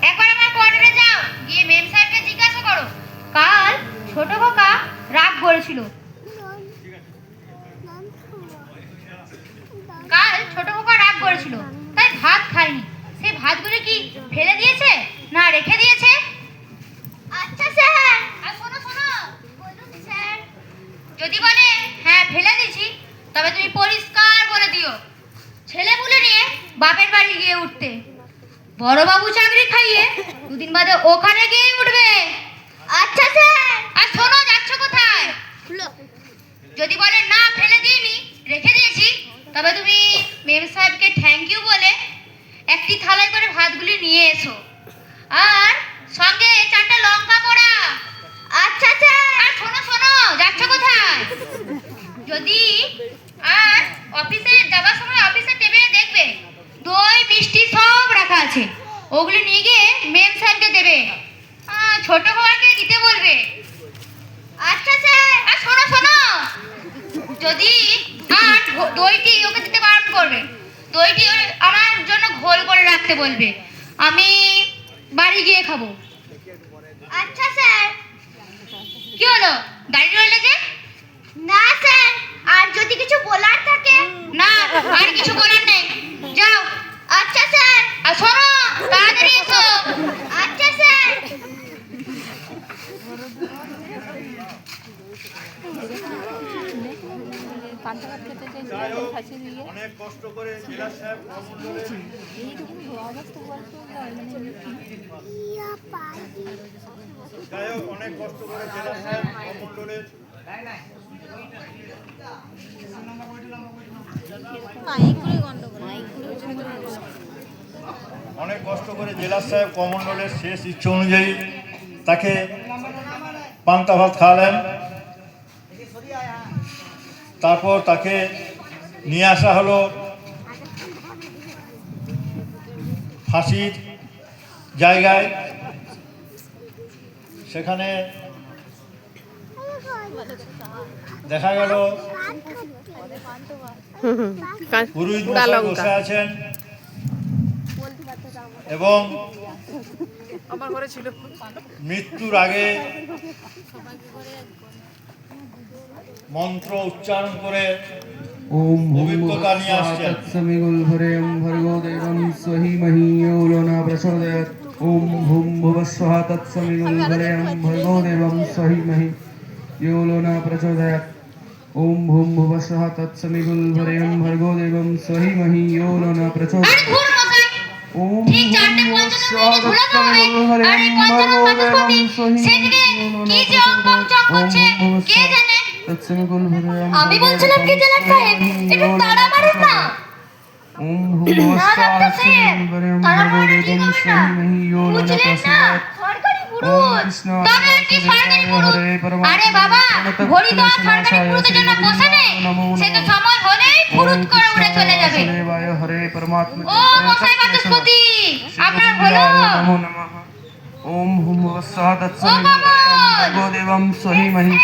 একবার আমার কোয়ার্টারে যাও, গিয়ে মেম সাহেবকে জিজ্ঞাসা করো কাল ছোট খোকা রাগ করেছিল। তাই ভাত খায়নি। সেই ভাতগুলো কি ফেলে দিয়েছে না রেখে দিয়েছে? আচ্ছা স্যার। আর শোনো শোনো, বলুন স্যার। যদি বলে হ্যাঁ ফেলে দিয়েছি, তবে তুমি পরিষ্কার বলে দিও ছেলেপুলে নিয়ে বাপের বাড়ি গিয়ে উঠতে। বড়বাবু চাকরি খাইয়ে দুদিন বাদে ওখানে গিয়ে উঠবে। আচ্ছা স্যার। আর শোনো, যাচ্ছ কোথায়? যদি বলে না ফেলে দিইনি রেখে দিয়েছি, তবে তুমি মেম সাহেবকে থ্যাংক ইউ বলে একটি থালায় করে ভাতগুলি নিয়ে এসো, আর সঙ্গে 4টা লঙ্কা পোড়া। আচ্ছা স্যার। আর শোনো শোনো, যাচ্ছ কোথায়? যদি আর অফিসে যাবার সময় অফিসের টেবিলে দেখবে দই মিষ্টি সব রাখা আছে, ওগুলি নিয়ে গিয়ে মেম স্যারকে দেবে, ছোট হওয়াকে দিতে বলবে। আচ্ছা স্যার। আর শোনো শোনো, যদি আর দইটি ওকে দিতে বারণ করবে, দইটি আমার জন্য ঘোল করে রাখতে বলবে, আমি বাড়ি গিয়ে খাবো। আচ্ছা স্যার। কি হলো, দাঁড়িয়ে রইলে যে? না স্যার, আর যদি কিছু বলার থাকে? না, আর কিছু বলার নেই, যাও। আচ্ছা স্যার। আর শোনো, তাড়াতাড়ি এসো। আচ্ছা স্যার। অনেক কষ্ট করে জেলা সাহেব যাই হোক, অনেক কষ্ট করে জেলা সাহেব কমণ্ডলের অনেক কষ্ট করে জেলা সাহেব কমণ্ডলের শেষ ইচ্ছে অনুযায়ী তাকে পান্তা ভাত খাওয়ালেন। তারপর তাকে নিয়ে আসা হলো ফাঁসির জায়গায়। সেখানে দেখা গেল পুরোহিত মশাই বসে আছেন এবং মৃত্যুর আগে মন্ত্র উচ্চারণ করে ओम পবিত্রতা নিয়ে আসছেন। तत्समिगुल्भरेयं भर्गो देवं स्वहीमहि यो नो न प्रचोदयात्। ओम भूम भुवस्वः तत्समिगुल्भरेयं भर्गो देवं स्वहीमहि यो नो न प्रचोदयात्। ओम भूम भुवस्वः तत्समिगुल्भरेयं भर्गो देवं स्वहीमहि यो नो न प्रचोदयात्। ओम भूम भुवस्वः तत्समिगुल्भरेयं भर्गो देवं स्वहीमहि यो नो न प्रचोदयात्। ओम भूम भुवस्वः আমি বলছিলাম কি জেলার সাহেব, একটু তাড়া মারেন না। ओम भूमस्वाहा तत्समिगुल्भरेयं भर्गो देवं स्वहीमहि यो नो न प्रचोदयात्। সরকারি পুরুষ, ओम कृष्ण তবে কি সরকারি পুরুষ? আরে বাবা, ঘড়ি তো সরকারি পুরুষের জন্য বসে নেই, সে তো সময় হলেই ফুরুত করে উড়ে চলে যাবে। हरे परमात्मा ও মশাই বাচস্পতি, আপনার হলো? नमो नमः। ओम भूमस्वाहा तत्समिगुल्भरेयं भर्गो देवं स्वहीमहि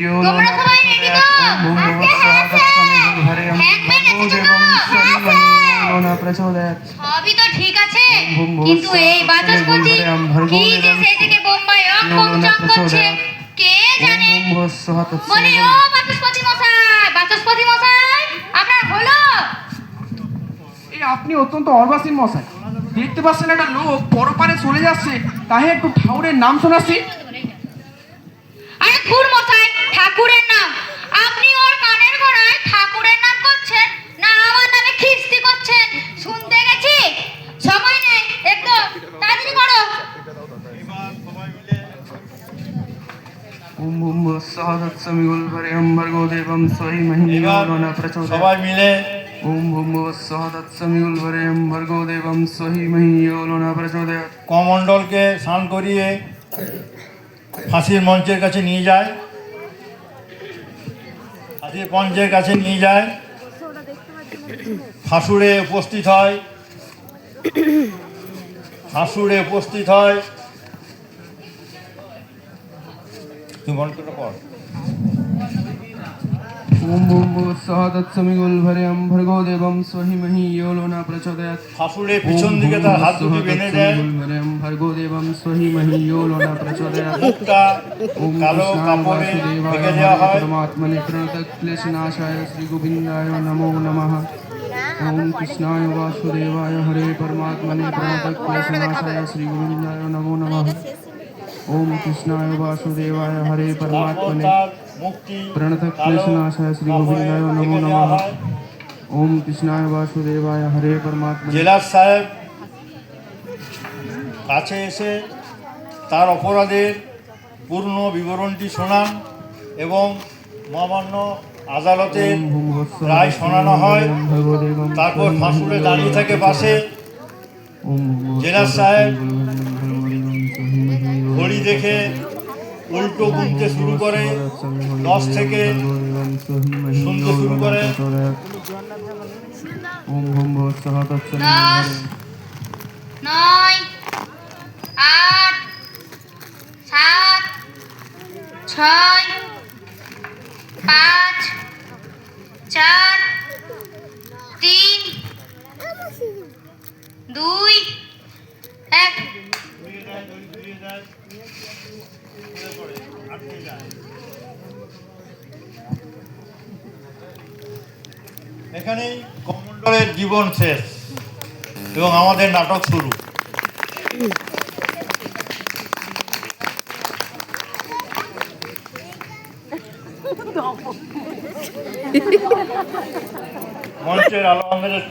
यो नो न प्रचोदयात्। ओम भूमस्वाहा तत्समिगुल्भरेयं भर्गो देवं स्वहीमहि यो नो न प्रचोदयात्। সবই তো ঠিক আছে, কিন্তু এই বাচস্পতি কি যে সেই থেকে বোম্বাই অঙ্কং করছে কে জানে। ओम भूमस्वाहा বলে तत्समिगुल्भरेयं ও বাচস্পতি মশাই, আপনার হলো? এই আপনি অত্যন্ত অর্বাসীন মশাই, দেখতে পাচ্ছেন একটা লোক পরপারে চলে যাচ্ছে, তাহে একটু ঠাকুরের নাম শোনাচ্ছি। আরে ধুর মশাই, ঠাকুরের নাম? আপনি ওর কানের গোড়ায় ঠাকুরের নাম করছেন না আমার নামে খিস্তি করছেন? শুনতে গেছি, সময় নেই, একটু তাড়াতাড়ি করো। ओम भूमस्वाहा तत्समिगुल्भरेयं भर्गो देवं स्वहीमहि यो नो न प्रचोदयात्। সবাই মিলে ओम भूमस्वाहा तत्समिगुल्भरेयं भर्गो देवं स्वहीमहि यो नो न प्रचोदयात्। কমণ্ডলকে স্নান করিয়ে ফাঁসির মঞ্চের কাছে নিয়ে যায়। ফাঁসির মঞ্চের কাছে নিয়ে যায়, ফাঁসুড়ে উপস্থিত হয়। ফাঁসুড়ে উপস্থিত হয়। তুমি মন্ত্রটা পড়। ওম ভূম ভুবস্বঃ তৎসবিতুর্বরেণ্যং ভর্গো দেবং স্বহিমহি ইয়ো ন প্রচোদয়াৎ ফাঁসুড়ে পিছন দিকে তার হাত দুটি বেঁধে দেয়, ভর্গো দেবং স্বহিমহি ইয়ো ন প্রচোদয়াৎ মুখটা ওম কালো কাপড়ে ঢেকে দেওয়া হয়। পরমাত্মনে প্রণতক্লেশনাশায় শ্রী গোবিন্দায় নমো নমঃ। ওম কৃষ্ণায় বাসুদেবায় হরে পরমাত্মনে প্রণতক্লেশনাশায় শ্রী গোবিন্দায় নমো নমঃ। ওম কৃষ্ণায় বাসুদেবায় হরে তারপর পরমাত্মনে তার মুখটি প্রণতক্লেশনাশায় শ্রী গোবিন্দায় নমো ঢেকে দেওয়া নমঃ। হয়। ওম কৃষ্ণায় বাসুদেবায় হরে পরমাত্মনে জেলার সাহেব কাছে এসে তার অপরাধের পূর্ণ বিবরণটি শোনান এবং মহামান্য আদালতের রায় শোনানো হয়। তারপর ফাঁসুড়ে দাঁড়িয়ে থাকে পাশে। জেলার সাহেব ঘড়ি দেখে উল্টো গুনতে শুরু করে, 10 থেকে শুনতে শুরু করে। ওম ভূম ভুবস্বঃ তৎসবিতুর্বরেণ্যং 9 8 7 6 5 4 3 2 1। এখানেই কমণ্ডলের জীবন শেষ এবং আমাদের নাটক শুরু। মঞ্চের আলো আমাদের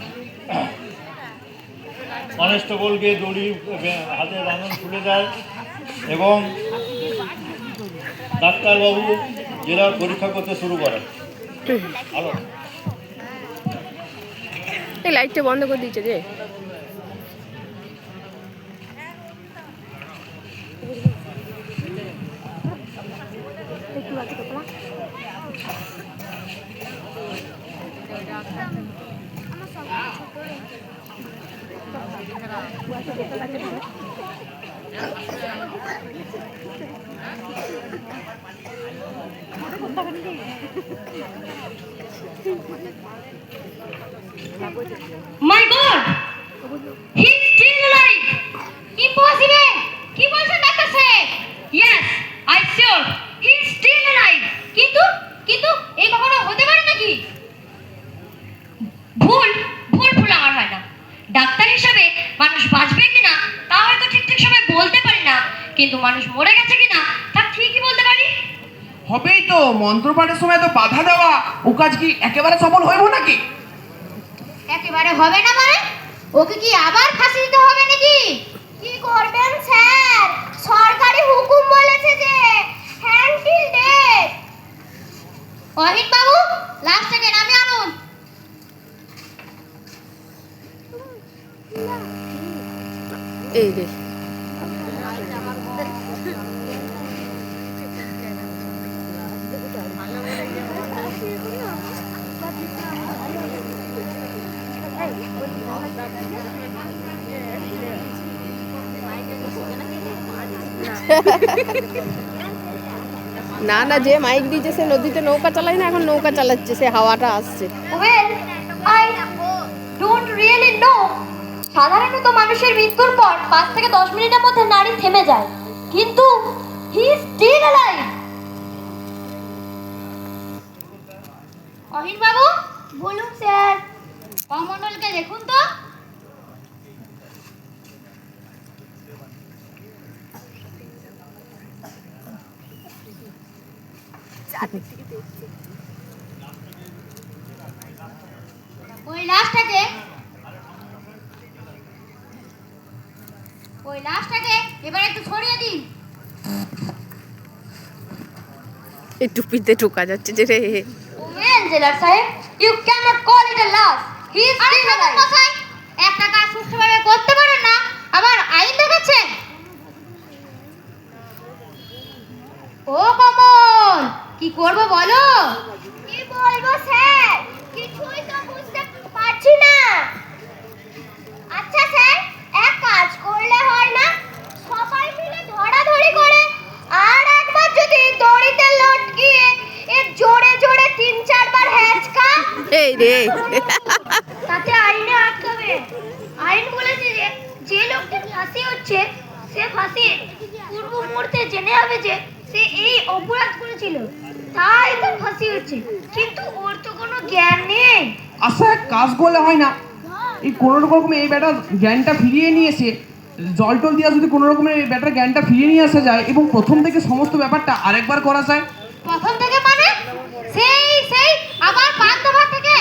কনস্টেবলকে দড়ি হাতে বাঁধন খুলে দেয় এবং ডাক্তারবাবু জেলার পরীক্ষা করতে শুরু করেন। আলো এই লাইটটা বন্ধ করে দিয়েছে যে My God! He's still alive! Impossible! কি বলছেন ডাক্তার সাহেব? Yes, I sure. He's still alive. কিন্তু এই কখনো হতে পারে নাকি? ভুল আমার হয় না। ডাক্তার হিসাবে মানুষ বাঁচবে কিনা তা হয়তো ঠিক সময় বলতে পারি না, কিন্তু মানুষ মরে গেছে কিনা তা ঠিকই বলতে পারি। হবেই তো, মন্ত্রপাঠের সময় তো বাধা দেওয়া ও কাজ কি একেবারে সফল হইব নাকি? একেবারে হবে না মানে? ওকে কি আবার ফাঁসি দিতে হবে নাকি? কি করবেন স্যার? সরকারি হুকুম বলেছে যে হ্যান্ড টিল ডেথ। অহিত বাবু, লাশটাকে নামে আনুন। এই রে না না, যে মাইক দিয়েছে সে নদীতে নৌকা চালায় না, এখন নৌকা চালাচ্ছে, সে হাওয়াটা আসছে। Well, I don't really know. সাধারণত মানুষের মৃত্যুর পর 5 থেকে 10 মিনিটের মধ্যে নাড়ি থেমে যায়, কিন্তু he is still alive. অহিন বাবু, বলুন স্যার। কমণ্ডলকে দেখুন তো। ওই লাশটাকে এবার একটু ছড়িয়ে দিন। এই টুপিতে ঢোকা যাচ্ছে যে রে। ওয়েল জেলার সাহেব, you can not call it a লাশ। He is still alive. মশাই, একটা কাজ সুষ্ঠুভাবে করতে পারেন না, আবার আইন দেখাচ্ছেন। ও কমল, কি করব বলো? কি বলবো স্যার, কিছুই তো বুঝতে পারছি না। আচ্ছা স্যার, এক কাজ করলে হয় না? সবাই মিলে ধরাধরি করে আর একবার যদি দড়িতে লটকিয়ে এ জোরে জোরে 3-4 বার হচ্ছে সে ফাঁসির পূর্ব মুহূর্তে জেনে যাবে যে সে এই অপরাধ করেছিল, তাই তো ফাঁসি হচ্ছে, কিন্তু ওর তো কোনো জ্ঞান নেই। আচ্ছা এক কাজ করলে হয় না, এই কোনো রকমে এই ব্যাটার জ্ঞানটা ফিরিয়ে নিয়ে এসে জল টল দিয়া যদি কোনো রকমের এই ব্যাটার জ্ঞানটা ফিরিয়ে নিয়ে আসা যায় এবং প্রথম থেকে সমস্ত ব্যাপারটা আরেকবার করা যায়। প্রথম থেকে মানে সেই সেই আবার পান্তা ভাত থেকে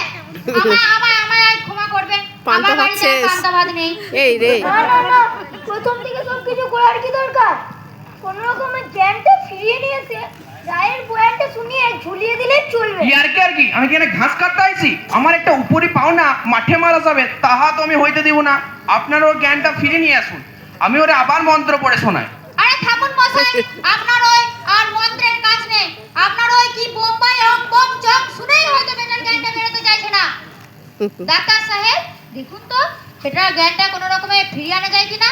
আমায় ক্ষমা করবেন, পান্তা আমার ভাত বাড়িতে আর শেষ। পান্তা ভাত নেই। এই রে, না প্রথম থেকে সবকিছু করার কি দরকার? কোন রকমের জ্ঞানটা ফিরিয়ে নিয়ে এসে রায়ের বয়ানটা শুনিয়ে ঝুলিয়ে দিলে চলবে। আর কি আমি কেন ঘাস কাটতে আইছি? আমার একটা উপরি পাওনা মাঠে মারা যাবে, তাহা তো আমি হইতে দিব না। আপনার ওর জ্ঞানটা ফিরে নিয়ে আসুন, আমি ওরে আবার মন্ত্র পড়ে শোনাই। আরে থাকুন মশাই, আপনার ওই আর মন্ত্রের কাজ নেই। আপনার ওই কি বোম্বাই অং বং চং শুনেই হয়তো বেটার জ্ঞানটা বেরোতে চাইছে না। ডাক্তার সাহেব দেখুন তো বেটার জ্ঞানটা কোনো রকমে ফিরিয়ে আনা যায় কিনা।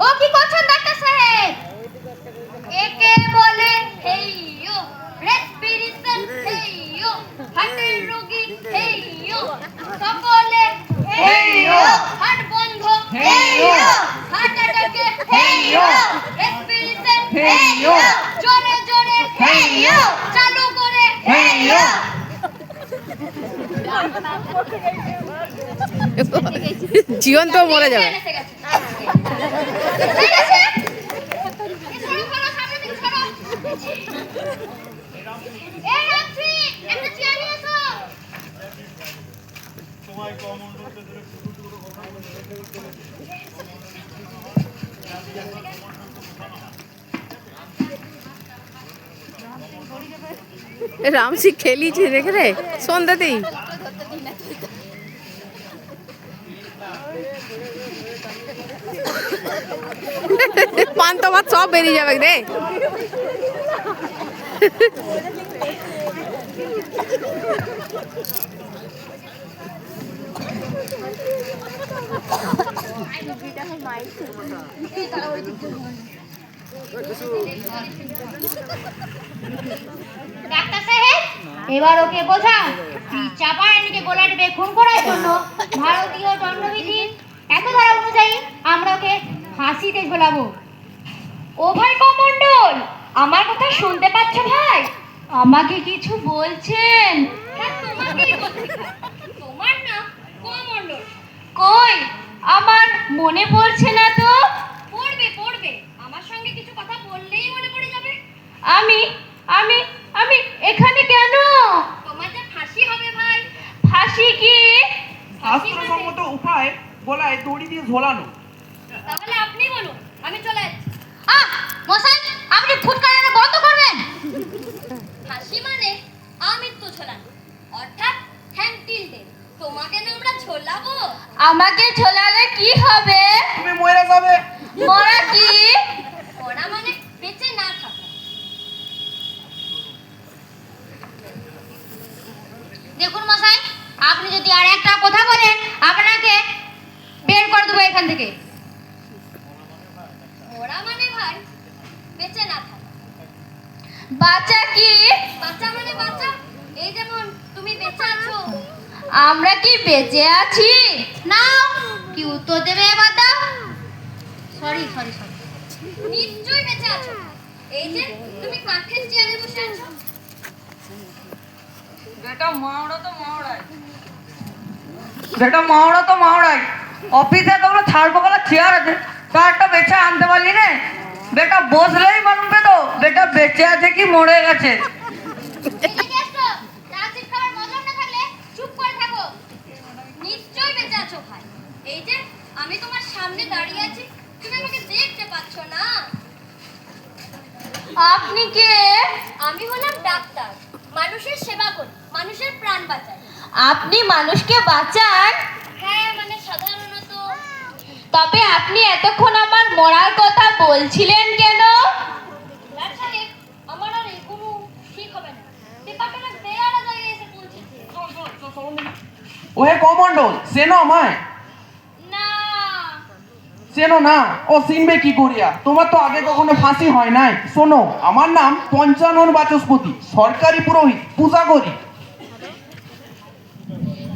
ও কি করছেন ডাক্তার সাহেব? একে বলে হেইয়ো রেসপিরেশন, হেইয়ো হার্টের রোগী, হেইয়ো সকলে হেইয়ো হার্ট বন্ধ, হেইয়ো হার্ট অ্যাটাকে, হেইয়ো রেসপিরেশন, হেইয়ো জোরে জোরে, হেইয়ো চালু করে, হেইয়ো। জীবন তো মরে যাবে। সময় কম অনুরোধ করে রামসি খেলিছি দেখে রে সন্ধ্যাতেই। পান্তা ভাত সব বেরিয়ে যাবে রে। ডাক্তার সাহেব এবার ওকে বোঝান চাপারানিকে গোলা টিপে খুন করার জন্য ভারতীয় দণ্ডবিধির এত ধারা অনুযায়ী আমরা ওকে ফাঁসিতে ঝোলাবো। ও ভাই কমণ্ডল, আমার কথা শুনতে পাচ্ছ ভাই? আমাকে কিছু বলছেন? হ্যাঁ তোমাকেই বলছি। তোমার নাম কমণ্ডল? কই আমার মনে পড়ছে না তো। পড়বে পড়বে, আমার সঙ্গে কিছু কথা বললেই মনে পড়ে যাবে। আমি আমি আমি এখানে কেন? তোমার যে ফাঁসি হবে ভাই। ফাঁসি কি? শাস্ত্রসম্মত উপায় গলায় দড়ি দিয়ে ঝোলানো। তাহলে আপনি বলুন, আমি চলে যাচ্ছি। মশাই আপনি ফুটকারানো বন্ধ করবেন। ফাঁসি মানে আমৃত্যু ঝোলানো, অর্থাৎ হ্যান্ডটিলডে। তোমাকে না আমরা ঝোলাবো। আমাকে ঝোলালে কি হবে? তুমি মরে যাবে। মরা কি? মরা মানে বেঁচে না থাকা। দেখুন মশাই, আপনি যদি আর একটা কথা বলেন আপনাকে বের করে দেবো এখান থেকে। মরা মানে ভাই বেঁচে না থাকা। বাঁচা কি? বাঁচা মানে বাঁচা, এই যেমন তুমি বেঁচে আছো। আমরা কি বেঁচে আছি? না, কি উত্তর দেবে এবার দাও। সরি সরি সরি, নিশ্চয়ই বেঁচে আছো। এই যে তুমি কাঠের চেয়ারে বসে আছো। বেটা মাওড়া তো মাওড়াই। অফিসে তোমরা ছাড়পোকালা চেয়ার আছে, তার একটা বেচে আনতে পারলি না। বেটা বসলেই মালুম পেতো বেটা বেঁচে আছে কি মরে গেছে। নিশ্চয়ই বেঁচে আছো ভাই, এই যে আমি তোমার সামনে দাঁড়িয়ে আছি, তুমি আমাকে দেখতে পাচ্ছ না। আপনি কে? আমি হলাম ডাক্তার, মানুষের সেবা করি, মানুষের প্রাণ বাঁচাই। আপনি মানুষকে বাঁচান? হ্যাঁ মানে সাধারণত। তবে আপনি এতক্ষণ আমার মরার কথা বলছিলেন কেন? আমার আর এগুলো ঠিক হবে না। ওহে কমণ্ডল, চেনো আমায়? না। চেনো না? ও চিনবে কি করিয়া? তোমার তো আগে কখনো ফাঁসি হয় নাই। শোনো, আমার নাম পঞ্চানন বাচস্পতি, সরকারি পুরোহিত, পূজা করি।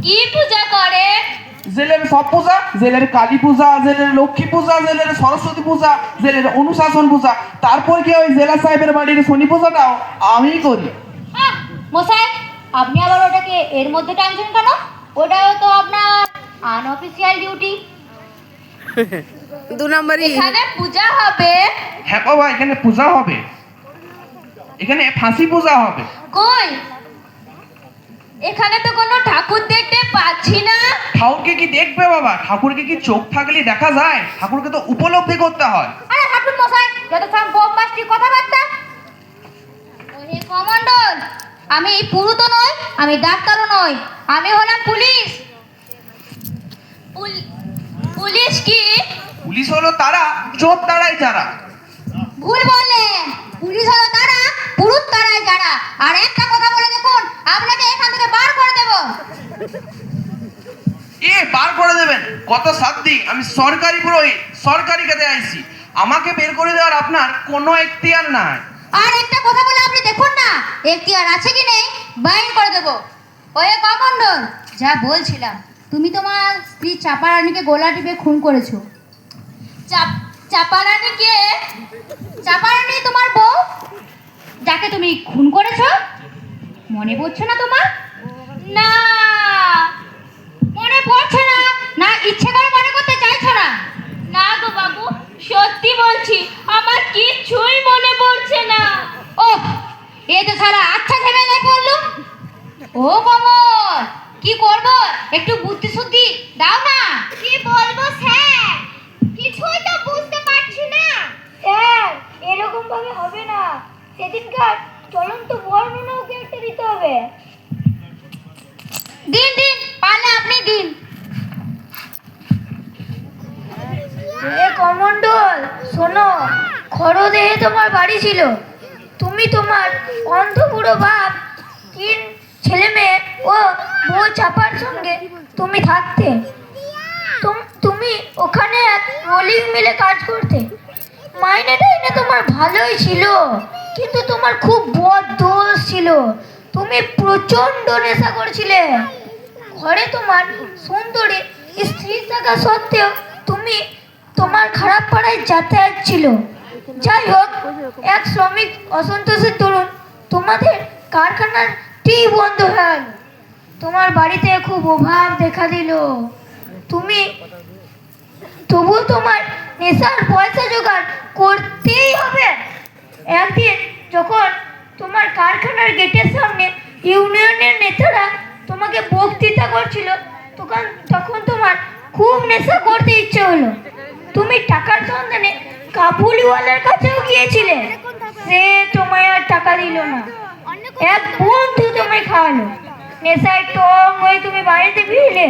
কি পূজা করে? জেলের সব পূজা, জেলের কালী পূজা, জেলের লক্ষ্মী পূজা, জেলের সরস্বতী পূজা, জেলের অনুশাসন পূজা, তারপর কি ওই জেলা সাহেবের বাড়ির শনি পূজাটাও আমিই করি। মশাই, আপনি আবার ওটাকে এর মধ্যে টানছেন কেন? ওটাও তো আপনার আনঅফিসিয়াল ডিউটি। 2 নম্বরই। এখানে পূজা হবে। হ্যাঁ বাবা, এখানে পূজা হবে, এখানে ফাঁসি পূজা হবে। কই? এখানে তো কোনো ঠাকুর দেখতে পাচ্ছি না। ঠাকুরকে কি দেখবে বাবা? ঠাকুরকে কি চোখ থাকলে দেখা যায়? ঠাকুরকে তো উপলব্ধি করতে হয়। আরে হাঁটুন মশাই, যত সব বোমবাস্টিক কথাবার্তা। ওহে কমণ্ডল, আমি পুরুত নই, আমি ডাক্তারও নই, আমি হলাম পুলিশ। পুলিশ কি? পুলিশ হলো তারা, চোর তারাই যারা। ভুল বললেন, পুলিশ হলো তারা, পুরুত তারাই যারা। আর একটা কথা বলে দেখুন, আপনাকে এখান থেকে বার করে দেব। বার করে দেবেন? কত সাধ্য! আমি সরকারি পুরোহিত, সরকারি কাজে আইছি, আমাকে বের করে দেওয়ার আপনার কোনো এখতিয়ার নাই। আর একটা কথা বলে আপনি দেখুন না, এখতিয়ার আছে কি নেই, বাইর করে দেব। ওয়ে কমণ্ডল, যা বলছিলাম, তুমি তোমার স্ত্রী চাপারানীকে গোলা টিপে খুন করেছো। চাপারানীকে? চাপারানী তোমার বউ, যাকে তুমি খুন করেছো? মনে পড়ছে না তোমার? না, মনে পড়ছে না? না ইচ্ছে করে মনে করতে চাইছো না? না গো বাবু, সত্যি বলছি, আমার কিচ্ছুই মনে পড়ছে না। ও, এ তো সারা আচ্ছা ঝামেলায় পড়লো। ও কমল, কি করব? একটু বুদ্ধি শুদ্ধি দাও না। কি বলবো স্যার, কিছুই তো বুঝতে পারছি না। স্যার, এরকম ভাবে হবে না। সেদিনকার চলন্ত বর্ণনাকে একটা দিতে হবে। দিন দিন, পারলে আপনি দিন। এ কমণ্ডল, শোনো, খরদেহে তোমার বাড়ি ছিল। তুমি তোমার অন্ধ বুড়ো বাপ, 3 ছেলে মেয়ে ও বউ চাপার সঙ্গে তুমি থাকতে। তুমি ওখানে এক রোলিং মিলে কাজ করতে। মাইনে টাইনে তোমার ভালোই ছিল, কিন্তু তোমার খুব বদ দোষ ছিল। তুমি প্রচন্ড নেশা করছিলে। ঘরে তোমার সুন্দরী স্ত্রী থাকা সত্ত্বেও তুমি তোমার খারাপ পাড়ায় যাতায়াত ছিল। যাই হোক, এক শ্রমিক অসন্তোষের দরুন তোমাদের কারখানার টি বন্ধ হয়ে গেল। তোমার বাড়িতে খুব অভাব দেখা দিল। তুমি তবু তোমার নেশার পয়সা জোগাড় করতেই হবে। একদিন যখন তোমার কারখানার গেটের সামনে ইউনিয়নের নেতারা তোমাকে বক্তৃতা করছিল, তখন তোমার খুব নেশা করতে ইচ্ছে হলো। তুমি টাকার সন্ধানে কাবুলিওয়ালার কাছেও গিয়েছিলে। সে তোমায় আর টাকা দিল না। এক বন্ধু তোমায় খাওয়ালো। নেশায় টং হয়ে তুমি বাড়িতে ফিরলে।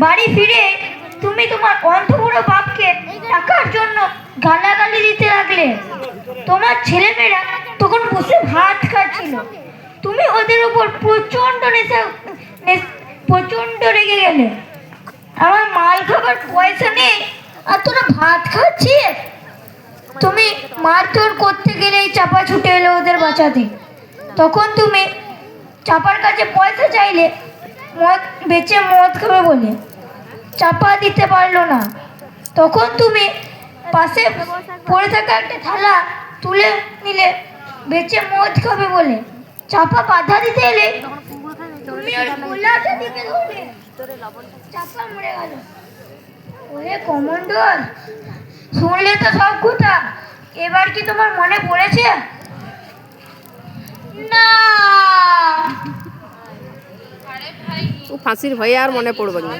বাড়ি ফিরে তুমি তোমার অন্ধবুড়ো বাপকে টাকার জন্য গালাগালি দিতে লাগলে। তোমার ছেলেমেয়েরা তখন বসে ভাত খাচ্ছিল। তুমি ওদের উপর প্রচন্ড রেগে গেলে। আমার মাল খাবার পয়সা নেই আর তোরা ভাত খাচ্ছিস। তুমি মারধর করতে গেলেই চাপা ছুটে এলো ওদের বাঁচাতে। তখন তুমি চাপার কাছে পয়সা চাইলে মদ বেচে মদ খাবে বলে। চাপা দিতে পারলো না। তখন তুমি পাশে পড়ে থাকা একটা থালা তুলে নিলে বেচে মদ খাবে বলে। চাপা বাধা দিতে এলে তুমি ওর গোলাটা দিকে ধরলে। চাপা মরে গেল। ওরে কমণ্ডল, শুনলে তো সব কথা। এবার কি তোমার মনে পড়েছে? না। ও ফাঁসির ভয়ে আর মনে পড়বে না।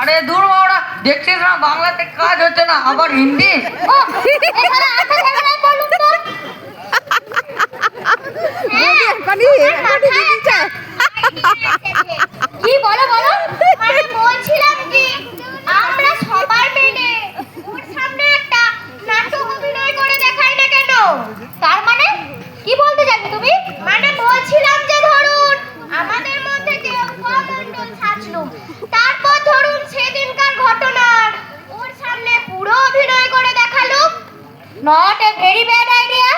আরে দূর মাওড়া, দেখছিস না বাংলাতে কাজ হচ্ছে না, আবার হিন্দি। এখানে আচ্ছা ঝামেলায় পড়লুম তো। কি বলো বলো? আমি বলছিলাম কি, আমরা সবাই মিলে ওর সামনে একটা নাটক অভিনয় করে দেখাই না কেন? তার মানে কি বলতে চাইছো তুমি? মানে বলছিলাম যে ধরুন আমাদের মধ্যে not a very bad idea.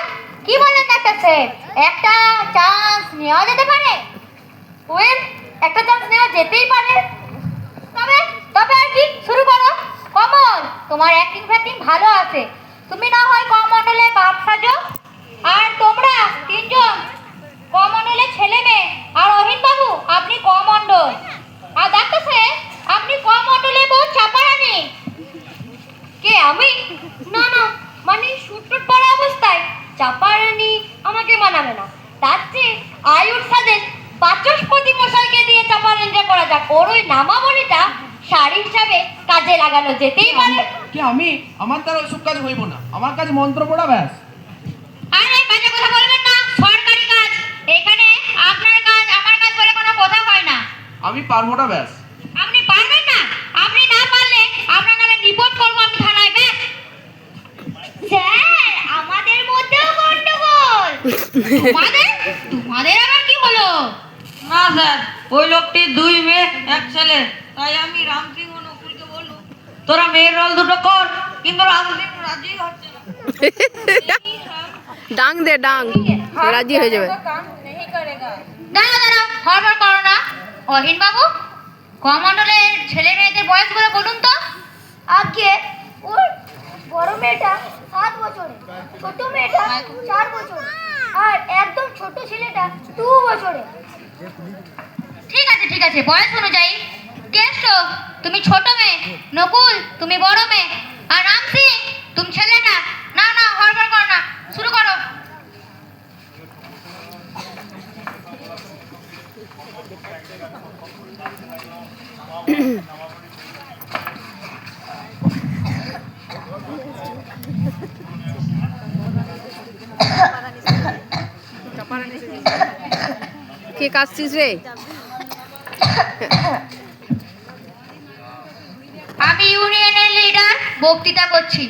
কি বলেন ডাক্তার স্যার, একটা চান্স নেওয়া যেতে পারে? ওয়েল, একটা চান্স নেওয়া যেতেই পারে। তবে তবে আর কি, শুরু করো। কমল, তোমার অ্যাক্টিং ফ্যাক্টিং ভালো আছে, তুমি না হয় কমণ্ডলে বাপ সাজো। আর তোমরা তিনজন কমণ্ডলে ছেলে মেয়ে, আর অহিন বাবু আপনি কমণ্ডল, আর ডাক্তার স্যার আপনি কমণ্ডলে বউ চাপারানি। কে, আমি? না না, মানে শুটটুট পড়া অবস্থায় চাপারানি আমাকে মানাবে না। তার চেয়ে আয়ুর সাজেন বাচস্পতি মশাইকে দিয়ে চাপারানিটা করা যাক। ওর ওই নামাবলিটা শাড়ি হিসাবে কাজে লাগানো যেতেই পারে। কি আমি? আমার দ্বারা ওইসব কাজ হইব না, আমার কাজ মন্ত্র পড়া ব্যাস। আরে বাজে কথা বলবেন না, সরকারি কাজ এখানে। আপনার কাজ আমার কাজ বলে কোনো কথা হয় না। আমি পারবো না ব্যাস। আপনি পারবেন না? আপনি না পারলে আপনার নামে রিপোর্ট করবো আমি থানায়। ব্যাস। স্যার, আমাদের মধ্যেও গন্ডগোল। তোমাদের আবার কি হলো? না স্যার, ওই লোকটি 2 মেয়ে 1 ছেলে, তাই আমি রামসিংহ নকুলকে বললুম তোরা মেয়ের রোল দুটো কর, কিন্তু রামসিংহ রাজি হচ্ছে না। ডাং দে ডাং, রাজি হয়ে যাবে। দাঁড়াও দাঁড়াও, হড়বড় করো না। অহিন বাবু, কমণ্ডলের ছেলে মেয়েদের বয়সগুলো বলুন তো। আগে ওর বড় মেয়েটা 7 বছরে, ছোট মেয়েটা 4 বছরে, আর একদম ছোট ছেলেটা 2 বছরে। ঠিক আছে ঠিক আছে, বয়স অনুযায়ী। কেষ্ট, তুমি ছোট মেয়ে, নকুল তুমি বড় মেয়ে, আর রামসি তুমি ছেলেটা। না না, হড়বড় করো না, শুরু করো। কে কাঁদছিস রে? আমি ইউনিয়নের লিডার বক্তৃতা করছি।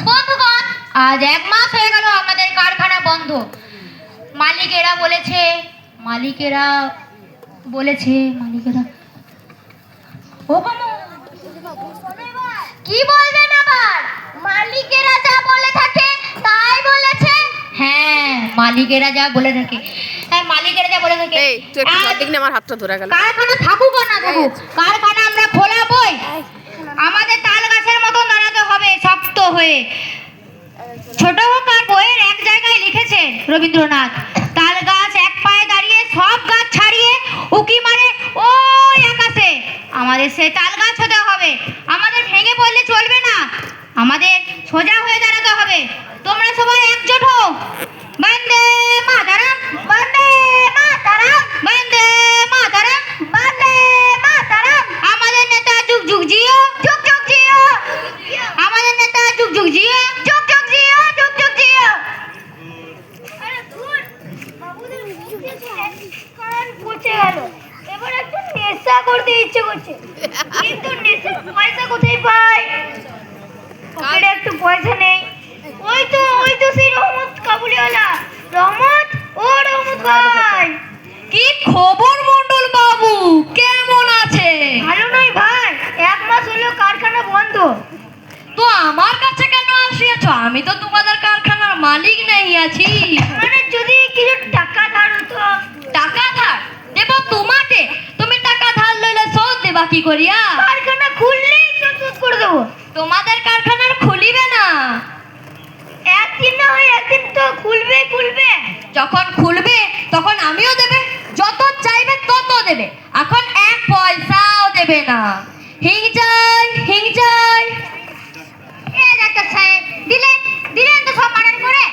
বন্ধুগণ, আজ 1 মাস হয়ে গেল আমাদের কারখানা বন্ধ। মালিকেরা ও বাবা, কি বলবেন আবার? মালিকেরা যা বলে থাকে তাই বলেছে। হ্যাঁ, মালিকেরা যা বলে থাকে। হ্যাঁ, মালিকেরা যা বলে থাকে। এই তুই একটু সঠিক না, আমার হাতটা ধরে গেল। কারখানা থাকুক আর না থাকুক, কারখানা আমরা খোলাবই। আমাদের তাল গাছের মতন দাঁড়াতে হবে শক্ত হয়ে। ছোট হোক আর বইয়ের এক জায়গায় লিখেছেন রবীন্দ্রনাথ, তাল গাছ এক পায়ে দাঁড়িয়ে সব গাছ ছাড়িয়ে উকি মারে ওই আকাশে। আমাদের সে তাল গাছ হতে হবে। আমাদের ভেঙে পড়লে চলবে না, আমাদের সোজা হয়ে দাঁড়াতে হবে। তোমরা সবাই একজোট হও। বন্দে মাতরম, বন্দে মাতরম, বন্দে মাতরম, বন্দে মাতরম। আমাদের নেতা যুগ যুগ জিও, যুগ যুগ জিও। আমাদের নেতা যুগ যুগ জিও, যুগ যুগ জিও, যুগ যুগ জিও। আরে ধুর, বাবুদের মুখে শুনে কান পচে গেল। এবার একটু নেশা করতে ইচ্ছে করছে, কিন্তু নেশার পয়সা কোথায় পাই? পকেটে একটু পয়সা নেই। ওই তো সেই রহমত কাবুলিওয়ালা। রহমত, ও রহমত ভাই, কি খবর মন্ডল বাবু, কেমন আছে? ভালো নয় ভাই, 1 মাস হলো কারখানা বন্ধ। তো আমার কাছে কেন আসিয়াছো? আমি তো তোমাদের কারখানার মালিক নেই আছি। মানে যদি কিছু টাকা ধার হতো। টাকা ধার দেব তোমাকে? তুমি টাকা ধার লইলে শোধ দেবা কি করিয়া? কারখানা খুললেই শোধ করে দেবো। তোমাদের কারখানার খুলিবে না। একদিন না হয় একদিন তো খুলবে। যখন খুলবে তখন আমিও দেবে, যত চাইবে তত দেবে। এখন 1 পয়সাও দেবে না। হিং চাই। এ ডাক্তার সাহেব, দিলেন তো সব মারান করে।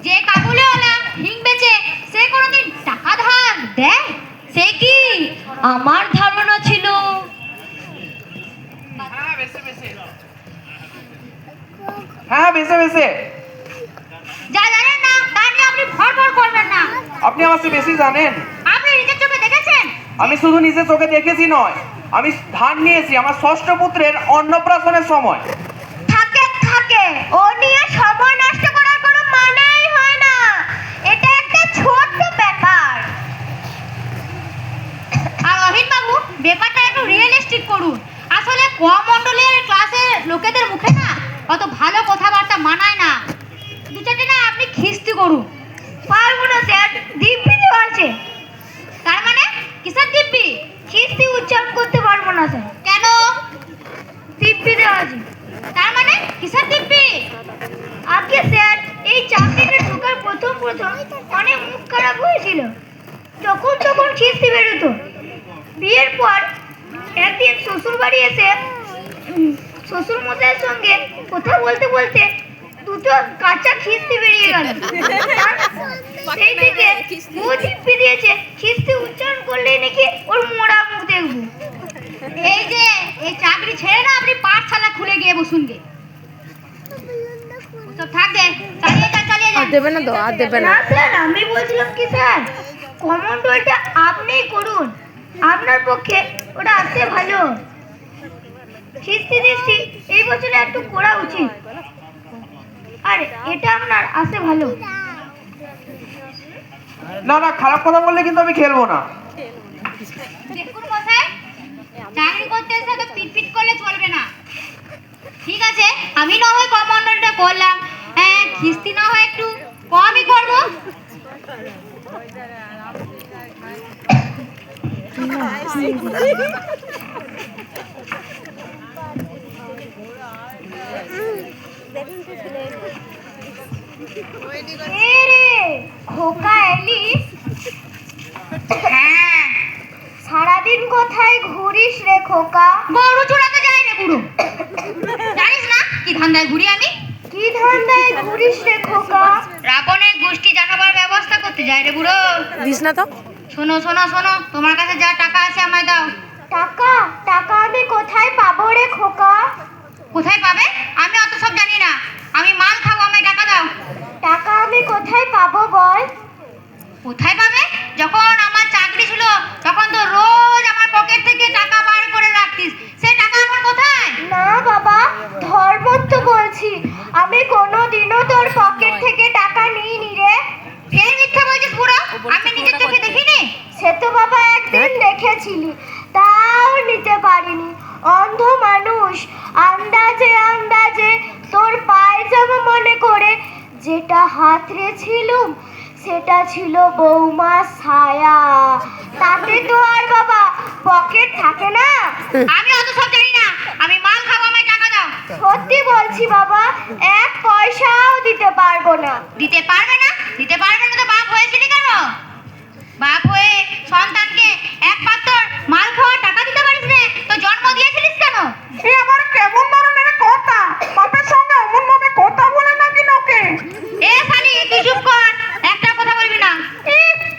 যে কাবুলিওয়ালা হিং বেচে সে কোনোদিন টাকা ধার দেয়? সে কি? আমার ধারণা ছিল। হ্যাঁ, বেশে বেশে। যা জানেন না তা নিয়ে আপনি ভরভর করবেন না। আপনি আমার চেয়ে বেশি জানেন। আপনি নিজের চোখে দেখেছেন? আমি শুধু নিজের চোখে দেখেছি নয়, আমি ধান নিয়েছি আমার ষষ্ঠ পুত্রের অন্নপ্রাশনের সময়। থাকে ও নিয়ে সময় নষ্ট করার কোনো মানেই হয় না। এটা একটা ছোট্ট ব্যাপার। আর অহিন বাবু, ব্যাপারটা একটু রিয়েলিস্টিক করুন। আসলে কমণ্ডলের ক্লাসের লোকেদের মুখে না অত ভালো কথাবার্তা মানায় না। আপনি খিস্তি করুন। পারবো না স্যার, দিব্যি দেওয়া আছে। তার মানে কিসের দিব্যি? খিস্তি উচ্চারণ করতে পারবো না স্যার, কেন? দিব্যি দেওয়া আছে। তার মানে কিসের দিব্যি? আগে স্যার, এই চাকরিতে ঢোকার প্রথম অনেক মুখ খারাপ হয়েছিল, তখন খিস্তি বেরোতো। বিয়ের পর একদিন শ্বশুর বাড়ি এসে শ্বশুর মশাইয়ের সঙ্গে কথা বলতে বলতে দুটো কাঁচা খিস্তি বেরিয়ে গেল। সেই থেকে ও দিব্যি দিয়েছে, খিস্তি উচ্চারণ করলেই নাকি ওর মোড়া মুখ দেখবো। এই যে এই চাকরি ছেড়ে না আপনি পাঠশালা খুলে গিয়ে বসুন গে। ওসব থাক দে, চালিয়ে আর যান। দেবে না তো, আর দেবে না। না স্যার, আমি বলছিলাম কি স্যার, কমন রোলটা আপনিই করুন, আপনার পক্ষে ওটা আসতে ভালো। খিস্তি দিচ্ছি এই বছরে একটু করা উচিত, আর এটা আপনার আসে ভালো। না না, খারাপ কথা বললে কিন্তু আমি খেলবো না। দেখুন মশাই, চাকরি করতে এসে তো পিট করলে চলবে না। ঠিক আছে, আমি না হয় কম মন্ডলটা করলাম, হ্যাঁ খিস্তি না হয় একটু কমই করবো। এ রে খোকা, এলিস? হ্যাঁ, সারাদিন কোথায় ঘুরিস রে খোকা? গরু চড়াতে যাই রে বুড়ো। জানিস না কি ধান্দায় ঘুরি আমি? কি ধান্দায় ঘুরিস রে খোকা? রাবণের গোষ্ঠী জানাবার ব্যবস্থা করতে যাই রে বুড়ো। দিস না তো। শোনো শোনো শোনো, তোমার কাছে যা টাকা আছে আমায় দাও। টাকা? টাকা আমি কোথায় পাবো রে খোকা? কোথায় পাবে? আমি অত সব জানি না, আমি মাল খাবো, আমায় টাকা দাও। টাকা আমি কোথায় পাবো বল? কোথায় পাবে? যখন আমার চাকরি ছিল তখন তো রোজ আমার পকেট থেকে টাকা বার করে রাখতিস, সেই টাকা এখন কোথায়? না বাবা, ধর্ম তো বলছি, আমি কোনোদিনও তোর পকেট থেকে টাকা নিইনি রে। ফের মিথ্যা বলছিস বুড়ো, আমি নিজের চোখে দেখিনি। সে তো বাবা একদিন দেখেছিলি, তাও নিতে পারিনি। অন্ধ মানুষ, আন্দাজে তোর পায়জামা মনে করে যেটা হাতরে ছিলুম সেটা ছিল বৌমা ছায়া। তাতে তো আর বাবা পকেট থাকে না। আমি অত সব জানি না, আমি মাল খাবো, আমায় টাকা দাও। সত্যি বলছি বাবা, এক পয়সাও দিতে পারবো না। দিতে পারবে না? দিতে পারবে না তো বাপ হয়েছিলি কেন? বাপ হয়ে সন্তানকে এক পাত্র মাল খাওয়ার টাকা দিতে পারিস রে, তো জন্ম দিয়েছিলিস কেন? এ আবার কেমন ধরনের কথা? বাপের সঙ্গে অমন ভাবে কথা বলে নাকি লোকে? এ শালি, তুই চুপ কর, একটা কথা বলবি না।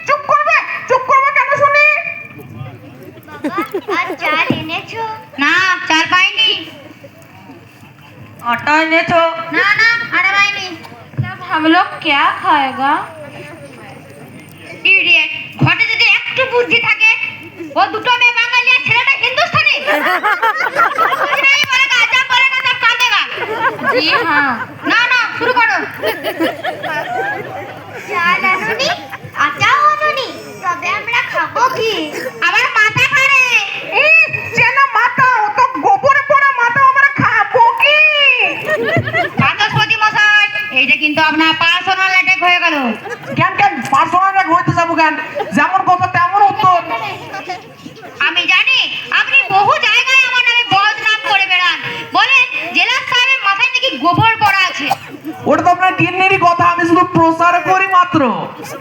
চুপ করবে? চুপ করবে কেন শুনি? আর চাল এনেছো? না, চাল পাইনি। আটা এনেছো? না না, আরে পাইনি। हम लोग क्या खाएगा? ইডিয়েট, ঘটে যদি একটু বুদ্ধি থাকে, ও দুটো মেয়ে বাঙালি আর ছেলেটা হিন্দুস্তানি। कुछ नहीं बोलेगा, जब बोलेगा तब कांदेगा। जी हाँ। না না, শুরু করো। চাল আনুনি, আটাও আনুনি, তবে আমরা খাবো কি? আবার মাথা খারে। এই চেনা মাথা, ও তো গোবরে পড়া মাথা, আমরা খাবো কি? বাচস্পতি মশাই, এইটা কিন্তু আপনার পার্সোনাল অ্যাটাক হয়ে গেল। কেন কেন পার্সোনাল হইতে যাবো কেন? যেমন কথা তেমন উত্তর। আমি জানি আপনি বহু জায়গায় আমার নামে বদনাম করে বেড়ান, বলেন জেলা সাহেবের মাথায় নাকি গোবর পড়া আছে। ওটা তো আপনার কিন্নিরই কথা, আমি শুধু প্রচার করি মাত্র।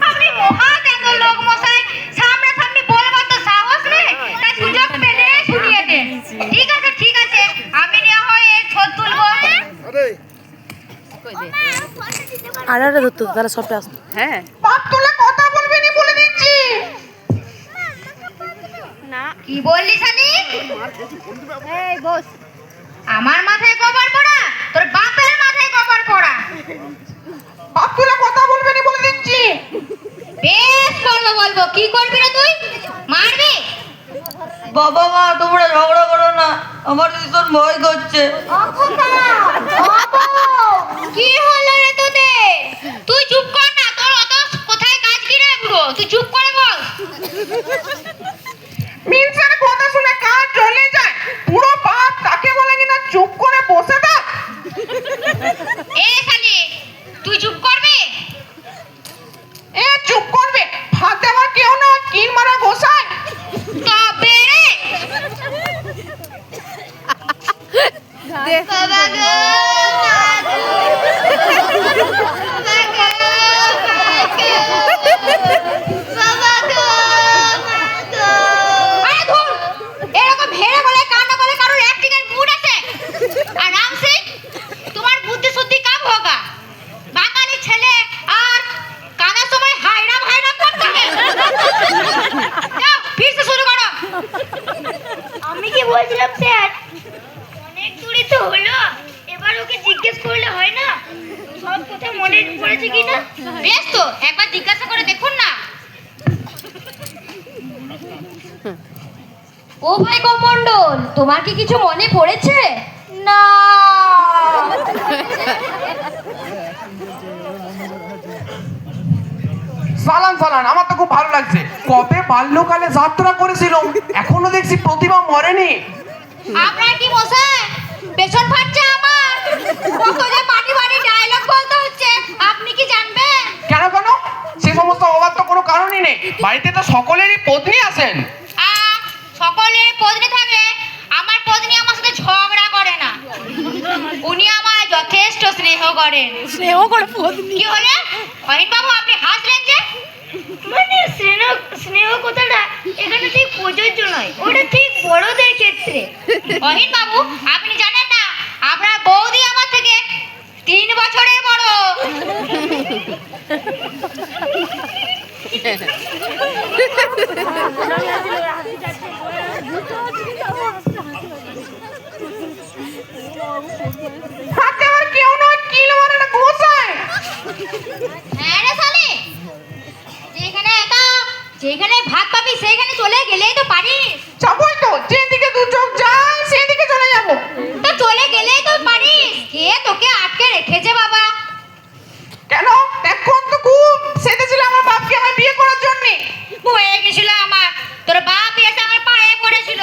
আপনি মহাজ্ঞাত লোক মশাই, সামনাসামনি বলবার তো সাহস নেই, তাই সুযোগ পেলে শুনিয়ে দেন। ঠিক আছে, আমি না হয় এর ছোট তুলবো। আর একটা ধরতো, তাহলে সবটা আসতো। হ্যাঁ পাপ তুলে কথা বলবি নি বলে দিচ্ছি। কি বললি শালি? এই বস, আমার মাথায় গোবর পড়া, তোর বাপের মাথায় গোবর পড়া। পাপ তুলে কথা বলবি নি বলে দিচ্ছি। বেশ বলবো, কি করবি রে তুই? মারবি? বাবা মা তোমরা ঝগড়া করো না, আমার ভীষণ ভয় করছে। কি হলো রে তোদের? তুই চুপ কর না, তোর অত কোথায় কাজ কি রে বুড়ো, তুই চুপ করে বল। মিনসের কথা শুনে কাজ চলে যায়, পুরো পাপ তাকে বলে কিনা চুপ করে বসে থাক। এ শালি, তুই চুপ করবি? মনে পড়েছে কি না? বেশ তো, একবার জিজ্ঞাসা করে দেখুন না। ও ভাই কমণ্ডল, তোমার কি কিছু মনে পড়েছে? না। সালাম সালাম, আমার তো খুব ভালো লাগছে। কবে বাল্যকালে যাত্রা করেছিল, এখনো দেখছি প্রতিভা মরেনি। আপনার কি মশাই পেছন ফাটছে আমার? কত যে পানি পানি ডায়লগ বলতে হচ্ছে, আপনি কি জানবেন? কেন কেন? সে সমস্ত হওয়ার তো কোনো কারণই নেই। বাড়িতে তো সকলেরই পত্নী আছেন। সকলের পত্নী থাকে, আমার পত্নী আমার সাথে ঝগড়া করে না। উনি আমায় যথেষ্ট স্নেহ করেন। স্নেহ করে পত্নী কি হলে অহিন বাবু, আপনি হাসলেন যে? মানে স্নেহ কথাটা এখানে ঠিক প্রযোজ্য নয়, ওটা ঠিক বড়দের ক্ষেত্রে। অহিন বাবু, আপনি জানেন না আপনার বৌদি আমার থেকে 3 বছরের বড়। হাতে আর কেউ নয়, কিল মারাটা গোসায়। হ্যাঁ রে শালি, যেখানে ভাত পাবি সেখানে চলে গেলেই তো পারিস। যাবই তো, যেদিকে দু চোখ যায় সেদিকে চলে যাব। তো চলে গেলেই তো পারিস। কে তোকে আটকে রেখেছে বাবা? কেন? এখন তো খুব সেটেছিল আমার বাপকে আমার বিয়ে করার জন্য। হয়ে গেছিল আমার, তোর বাপ এসে আমার পায়ে পড়েছিল।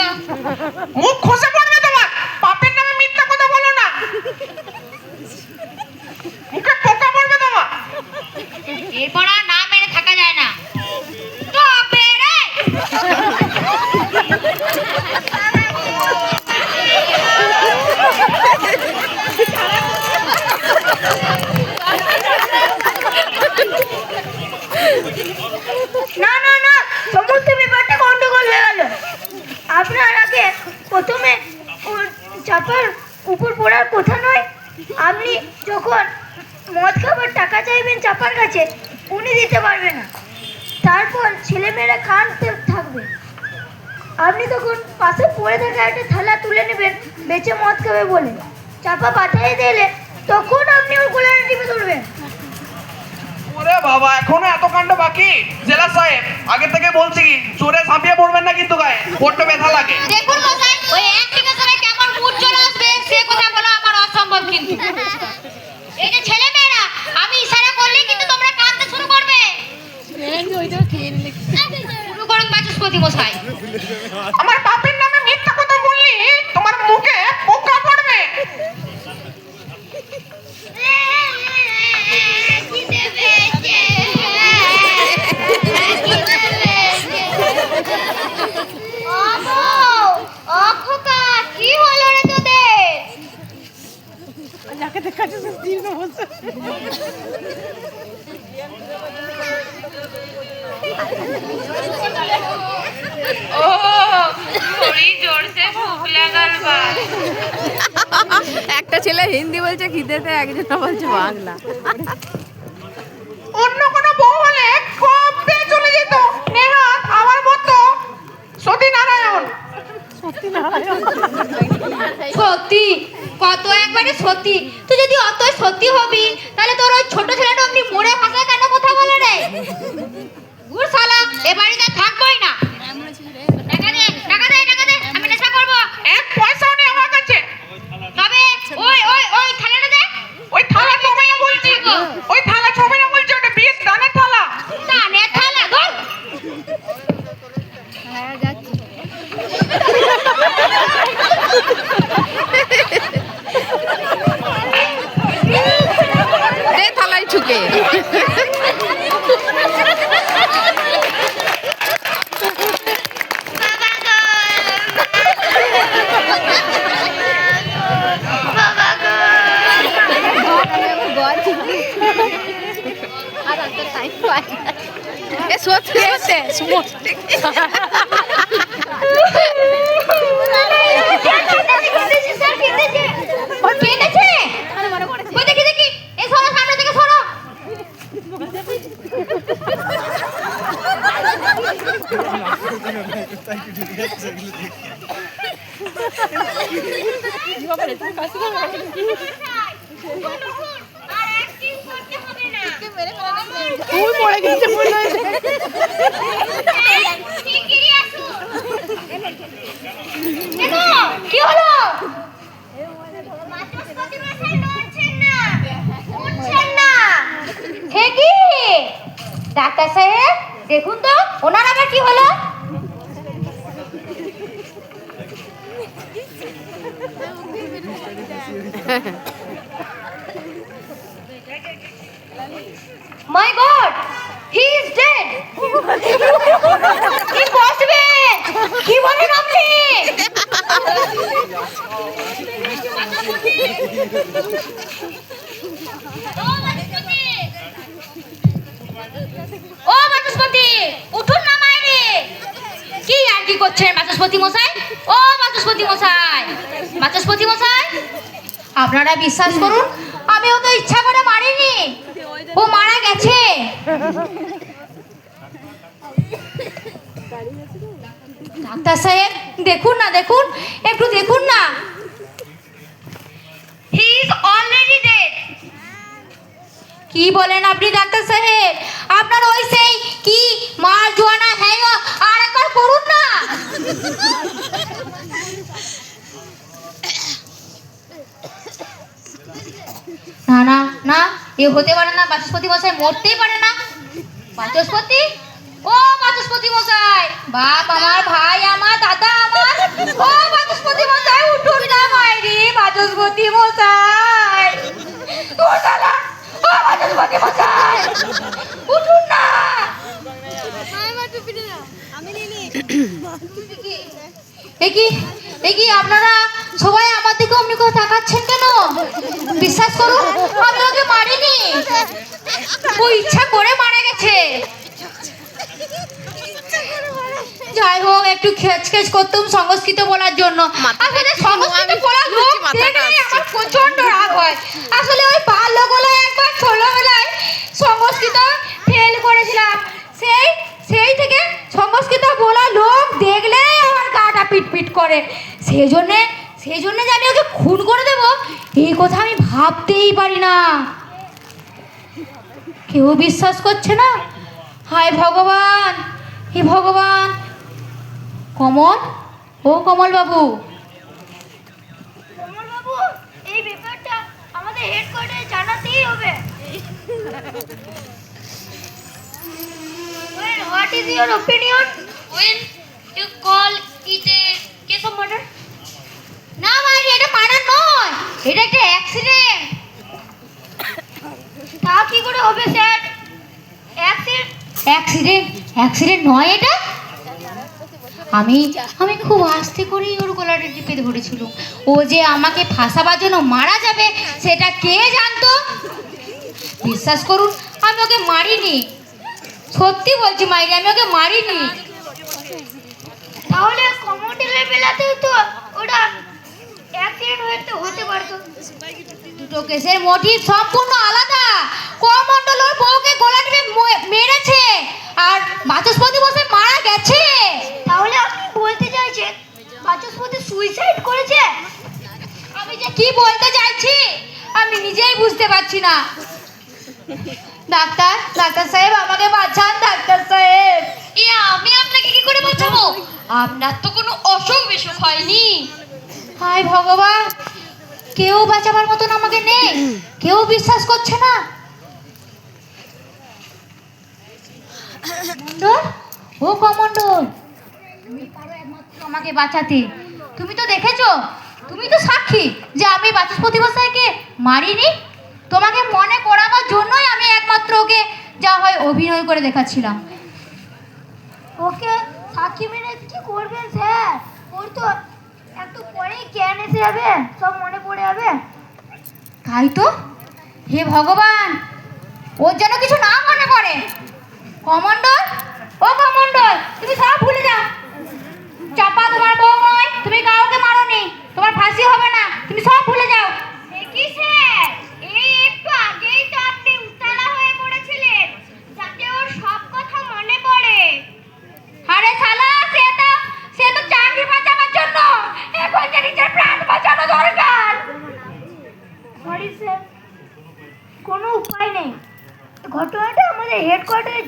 মুখ খসে পড়বে তোমার। বাপের নামে মিথ্যা কথা বলো না, মুখে পোকা পড়বে তোমার। এরপর আর না মেরে থাকা যায় না। তবে রে না না না, সমস্ত ব্যাপারটা গন্ডগোল হয়ে গেল। আপনার আগে প্রথমে চাপার উপর পড়ার কথা নয়। আপনি যখন মদ খাবার টাকা চাইবেন চাপার কাছে, উনি দিতে পারবে না। তারপর ছেলেমেয়েরা কাঁদতে থাকবে। আপনি তখন পাশে পড়ে থাকা একটা থালা তুলে নেবেন বেঁচে মদ খাবে বলে। চাপা পাঠিয়ে দিলে তখন আপনি ওর গোলাটা টিপে ধরবেন। ওরে বাবা, এখনো এত কাণ্ড বাকি? জেলা সাহেব, আগে থেকে বলছি কি, জোরে ঝাঁপিয়ে পড়বেন না কিন্তু গায়ে, বড্ড ব্যথা লাগে। দেখুন মশাই, ওই একদিকে সময় কেমন মুড চলে আসবে সে কথা বলা আমার অসম্ভব। কিন্তু এই যে ছেলে মেয়েরা, আমি ইশারা করলেই কিন্তু তোমরা কাঁদতে শুরু করবে। শুরু করুন বাচস্পতি মশাই। আমার বাপের নামে মিথ্যা কথা বললি তোমার মুখে পোকা পড়বে। কি হলো রে তোদের? যাকে দেখাচ্ছে দীর্ঘ বছর ও थोड़ी जोर से भूख लगल बा। একটা ছেলে হিন্দি বলছে খিদেতে, একজন বলছে বাংলা। অন্য কোনো বউ হলে কবে চলে যেত নেহাত আমার মতো সতীনারায়ণ। সত্যি, কত একবারে সত্যি। তুই যদি অতই সত্যি হবি তাহলে তোর ওই ছোট ছেলেটা অমনি মোড়ে ভাষায় কেন কথা বলে রে? গুড় শালা, এ বাড়িতে আর থাকবোই না। টাকা দে, টাকা দে, টাকা দে, আমি নেশা করবো। এক পয়সাও নেই আমার কাছে। তবে ওই থালাটা দে। ওই থালা ছবে না বলছি, ওই থালা ছবে না বলছি, ওটা বিয়ের দানের থালা। কানে থালা ধর। দে থালাই ঠুকে। সত্যি আছে দেখি এই সরো, সামনে থেকে সরো। আর অ্যাক্টিং করতে হবে পড়ে গেছে মনে হয়েছে। শিগগিরই আসুন। কেন? কি হলো? বাচস্পতি মশাই নড়ছেন না, উঠছেন না। হে কি? ডাক্তার সাহেব দেখুন তো ওনার আবার কি হলো? My God, he is dead. Impossible. কি বলেন আপনি? ও বাচস্পতি, উঠুন না মাইরে। কি আর কি করছেন বাচস্পতি মশাই? ও বাচস্পতি মশাই, বাচস্পতি মশাই, আপনারা বিশ্বাস করুন আমি ওকে ইচ্ছা করে মারিনি, ও মারা গেছে। ডাক্তার সাহেব দেখুন না, দেখুন একটু দেখুন না। He is already dead. কি বলেন আপনি ডাক্তার সাহেব? আপনার ওই সেই কি মার জোয়ানা হ্যাঁ আর একবার করুন না। না না না, এ হতে পারে না, বাচস্পতি মশাই মরতেই পারে না। বাচস্পতি, ও বাচস্পতি মশাই, বাপ আমার, ভাই আমার, দাদা আমার, ও বাচস্পতি মশাই উঠুন না মাইরি, বাচস্পতি মশাই, ও দাদা, ও বাচস্পতি মশাই উঠুন না। কি আপনারা সবাই আমার দিকে অমনি করে তাকাচ্ছেন কেন? বিশ্বাস করুন আমি ওকে মারিনি, ও ইচ্ছা করে মারা গেছে। যাই হোক একটু খেচখেচ করতাম সংস্কৃত বলার জন্য। আসলে সংস্কৃত বলার লোক দেখলে আমার প্রচন্ড রাগ হয়। আসলে ওই বাল্যগুলো একবার ছোটবেলায় সংস্কৃত ফেল করেছিলাম, সেই থেকে সংস্কৃত বলা লোক দেখলে আমার গাটা পিটপিট করে। সেই জন্যে যে আমি ওকে খুন করে দেবো এই কথা আমি ভাবতেই পারি না। কেউ বিশ্বাস করছে না। হায় ভগবান, হে ভগবান। কমল, ও কমল বাবু, কমল বাবু, এই ব্যাপারটা আমাদের হেডকোয়ার্টারে জানাতেই হবে। Well, what is your opinion? Well, you call it a case of murder? না মাইরি, এটা মার্ডার নয়, এটা একটা অ্যাক্সিডেন্ট। তা কি করে হবে স্যার? অ্যাক্সিডেন্ট নয় এটা। আমি খুব আস্তে করেই ওর গলাটা টিপে ধরেছিল। ও যে আমাকে ফাঁসাবার জন্য মারা যাবে সেটা কে জানতো? বিশ্বাস করুন আমি ওকে মারিনি, সত্যি বলছি মাইরি, আমি ওকে মারিনি। তাহলে কমোডেলের বেলাতেও তো ওটা অ্যাক্সিডেন্ট হতে পারতো। দুটো কেসের মোটিভ সম্পূর্ণ আলাদা। কমণ্ডল ওর বউকে গলা টিপে মেরেছে আর বাচস্পতি বসে মারা গেছে। তাহলে আপনি বলতে চাইছেন বাচস্পতি সুইসাইড করেছে? আমি যে কি বলতে চাইছি আমি নিজেই বুঝতে পারছি না। ডাক্তার সাহেব আমাকে বাঁচান ডাক্তার সাহেব। আমি আপনাকে কি করে বাঁচাবো? আপনার তো কোনো অসুখ বিসুখ হয়নি। হায় ভগবান, কেউ বাঁচাবার মতন আমাকে নেই, কেউ বিশ্বাস করছে না। ও কমণ্ডল, তুমি পারো একমাত্র আমাকে বাঁচাতে। তুমি তো দেখেছো, তুমি তো সাক্ষী যে আমি বাচস্পতি মশাইকে মারিনি। তোমাকে মনে করাবার জন্যই আমি একমাত্র ওকে যা হয় অভিনয় করে দেখাচ্ছিলাম। ওকে সাক্ষী মেনে কি করবেন স্যার? ওর তো একটু পরেই জ্ঞান এসে যাবে, সব মনে পড়ে যাবে। তাই তো, হে ভগবান, ওর যেন কিছু না মনে পড়ে। কমণ্ডল, ও কমণ্ডল, তুমি সব ভুলে যাও। চাপা তোমার বউ নয়, তুমি কাউকে মারোনি, তোমার ফাঁসি হবে না, তুমি সব ভুলে যাও। কি স্যার, এই একটু আগেই তো আপনি উত্তালা হয়ে পড়েছিলেন যাতে ওর সব কথা মনে পড়ে। আরে শালা, সে তো চাকরি বাঁচাবার জন্য, এখন যে নিজের প্রাণ বাঁচানো দরকার। সরি স্যার, কোনো উপায় নেই। ঘটনাটা আমাদের হেডকোয়ার্টারে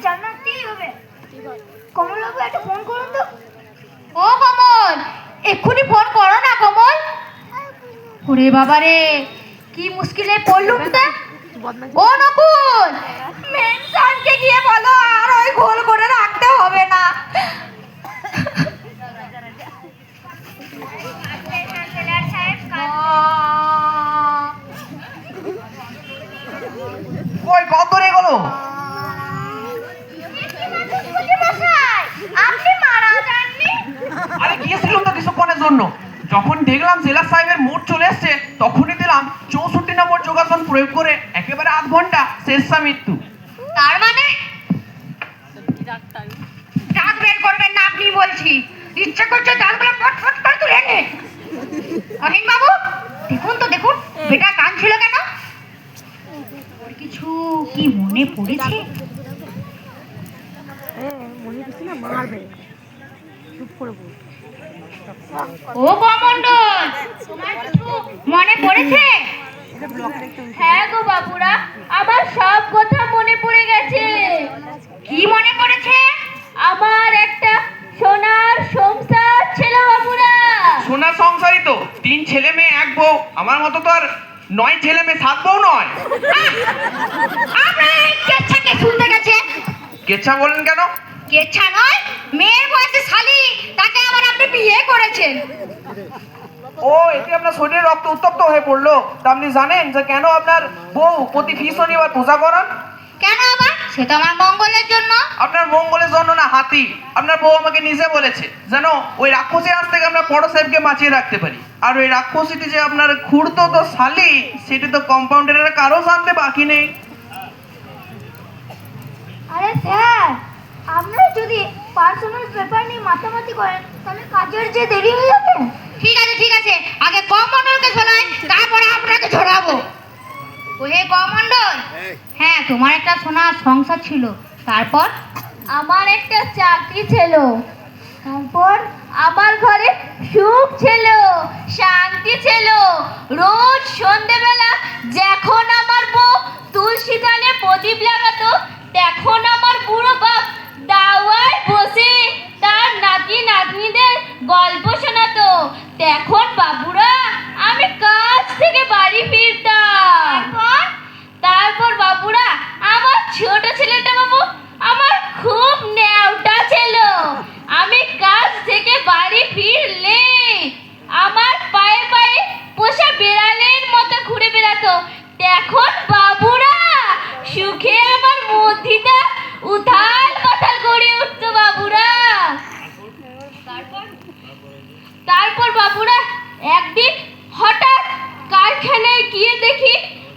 করলেই হবে। কমলবাবু একটা ফোন করুন তো। ও কমল, এক্ষুনি ফোন করো না কমল। ওরে বাবা রে, কি মুশকিলে পড়লুম তা। ও নকুল, মেন সানকে গিয়ে বলো আর ওই গোল করে রাখতে হবে না। ওই কত ধরে গেলো? আপনি মারা যাননি? আরে গিয়েছিলাম তো কিছুক্ষণের জন্য। যখন দেখলাম জেলা সাহেবের মোট চলে এসছে তখনই দিলাম 64 নম্বর যোগাসন প্রয়োগ করে একেবারে আধ ঘন্টা শেষা মৃত্যু। তার মানে দাঁত বের করবেন না আপনি, বলছি ইচ্ছা করছে দাঁতগুলো ফটফট করে তুলে নে। অহিন বাবু দেখুন তো, দেখুন বেটা কান ছিল কেন? ওর কিছু কি মনে পড়েছে? ও কমন্ডল, তোমার কিছু মনে পড়েছে? হ্যাঁ গো বাবুরা, আমার সব কথা মনে পড়ে গেছে। কি মনে পড়েছে? আমার একটা সোনার সংসার ছিল বাবুরা। সোনার সংসারই তো, 3 ছেলে মেয়ে 1 বউ। আমার মতো তো আর 9 ছেলে মেয়ে 7 বউ নয়। আপনার কেচ্ছাকে শুনতে গেছে? কেচ্ছা বলেন কেন? কেচ্ছা নয়, মেয়ের বয়সে শালি, তাকে আবার আপনি বিয়ে করেছেন। ও, এতে আপনার শরীরে রক্ত উত্তপ্ত হয়ে পড়লো। তা আপনি জানেন যে কেন আপনার বউ প্রতি ফি শনিবার পূজা করান? কেন আবার? সে তো আমার মঙ্গলের জন্য। আপনার মঙ্গলের জন্য না হাতি। আপনার বউ আমাকে নিজে বলেছে যেন ওই রাক্ষসীর হাত থেকে আমরা বড় সাহেবকে বাঁচিয়ে রাখতে পারি। আর ওই রাক্ষসীটি যে আপনার খুঁড়তো তো শালি, সেটি তো কম্পাউন্ডারের কারো জানতে বাকি নেই। আরে স্যার, আমরা যদি পার্সোনাল পেপার নিয়ে মাতামাতি করেন তাহলে কাজের যে দেরি হয়ে যাবে। ঠিক আছে ঠিক আছে, আগে কমন্ডলকে শোনাই, তারপরে আপনাকে ঝরাবো। ওহে কমন্ডল, হ্যাঁ তোমার একটা সোনার সংসার ছিল, তারপর? আমার একটা চাকরি ছিল, তারপর আমার ঘরে সুখ ছিল, শান্তি ছিল। রোজ সন্ধেবেলা যখন আমার বউ তুলসী তলে প্রদীপ লাগাতো, তখন আমার বুড়ো বাপ দাওয়ায় বসে তার নাতি নাতনিদের গল্প শোনাতো। তখন বাবুরা আমি কাজ থেকে বাড়ি ফিরতাম। তারপর বাবুরা আমার ছোট ছেলেটা বাবু আমার খুব ন্যাওটা ছিল। আমি কাজ থেকে বাড়ি ফিরলে আমার পায়ে পায়ে পোষা বেড়ালের মতো ঘুরে বেড়াতো। তখন বাবুরা সুখে আমার মধ্যিটা উথাল পাথাল করে উঠতো বাবুরা। তারপর বাবুরা একদিন হঠাৎ কারখানায় গিয়ে দেখি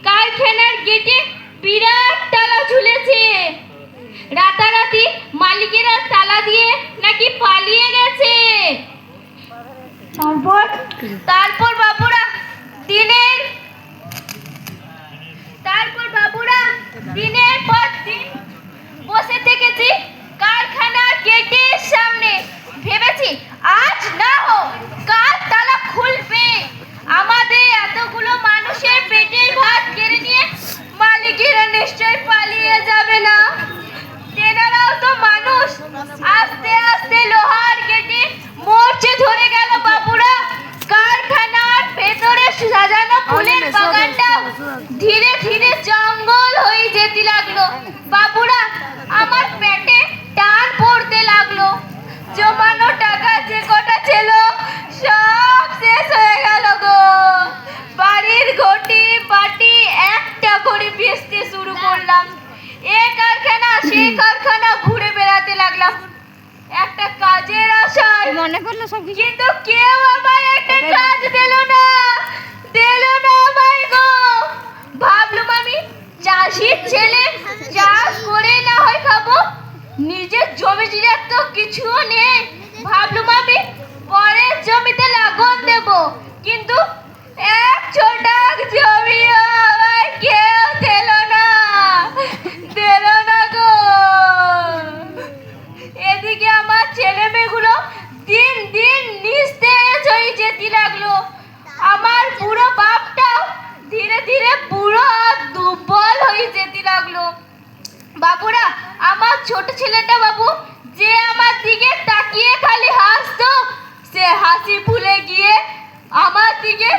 কারখানার গেটে বিরাট তালা ঝুলেছে। রাতারাতি মালিকেরা তালা দিয়ে নাকি পালিয়ে গেছে। তারপর বাবুরা দিনের পর দিন বসে থেকেছি কারখানার গেটের সামনে। ভেবেছি আজ না হোক কাল তালা খুলবে। আমাদের এতগুলো মানুষের পেটের ভাত কেড়ে নিয়ে মালিকেরা নিশ্চয় পালিয়ে যাবে না। তেনারাও তো মানুষ। আস্তে আস্তে লোহার গেটে মরচে ধরে গেল বাবুরা। কারখানার ভেতরে সাজানো ফুলের বাগানটা ধীরে ধীরে জঙ্গল হয়ে যেতে লাগলো বাবুরা। আমার পেটে টান পড়তে লাগলো। জমানো টাকা যে কটা ছিল সব শেষ হয়ে গেল গো। বাড়ির ঘটি বাটি একটা করে বেচতে শুরু করলাম। এ কারখানা সে কারখানা ঘুরে বেড়াতে লাগলাম একটা কাজের আশায়। মনে পড়লো সব, কিন্তু কেউ আমার একটা কাজ দিল না আমায় গো। ভাবলুম আমি চাষির ছেলে, চাষ করে না হয় খাবো, নিজের জমি জিরার তো কিছুও নেই। ভাবলুম আমি পরের জমিতে লাগন দেব, কিন্তু এক ছোটাক জমিও আমায় কেউ দিল না গো। এদিকে আমার ছেলে মেয়েগুলো দিন দিন নিস্তেজ হয়ে যেতে লাগলো। আমার বুড়ো বাপটাও ধীরে ধীরে বুড়ো আর দুর্বল হয়ে যেতে লাগলো বাবুরা। আমার ছোট ছেলেটা বাবু, যে আমার দিকে তাকিয়ে খালি হাসতো, সে হাসি ভুলে গিয়ে আমার দিকে